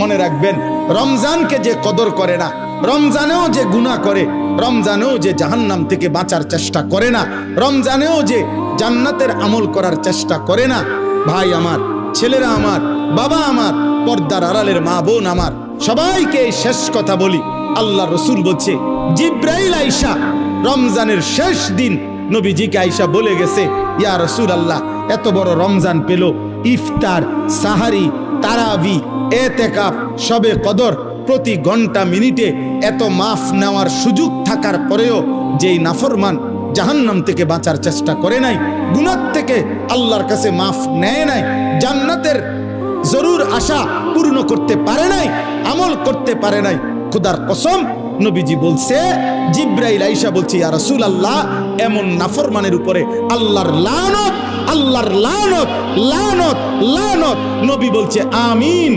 মনে রাখবেন, রমজানকে যে কদর করে না, রমজানেও যে গুনাহ করে, রমজানেও যে জাহান্নাম থেকে বাঁচার চেষ্টা করে না, রমজানেও যে জান্নাতের আমল করার চেষ্টা করে না, ভাই আমার, ছেলেরা আমার, বাবা আমার, পর্দার আড়ালের মা বোন আমার, সবাইকে এই শেষ কথা বলি। আল্লাহ রসুল বলছে, জিব্রাইল আইসা রমজানের শেষ দিন নবীজিকে আইসা বলে গেছে, ইয়া রাসূলুল্লাহ, এত বড় রমজান পেল, ইফতার, সাহারি, তারাবি, এতেকাফ, শবে কদর, প্রতি ঘন্টা মিনিটে এত মাফ নেওয়ার সুযোগ থাকার পরেও যেই নাফরমান জাহান্নাম থেকে বাঁচার চেষ্টা করে নাই, গুনাহ থেকে আল্লাহর কাছে মাফ নেয় নাই, জান্নাতের জরুর আশা পূর্ণ করতে পারে নাই, আমল করতে পারে নাই, খোদার কসম নবীজি বলছে, জিব্রাইল আইসা বলছে, ইয়া রাসূলুল্লাহ, এমন নাফরমানের উপরে আল্লাহর লানত, আল্লাহর লানত, লানত, লানত। নবী বলছে আমিন।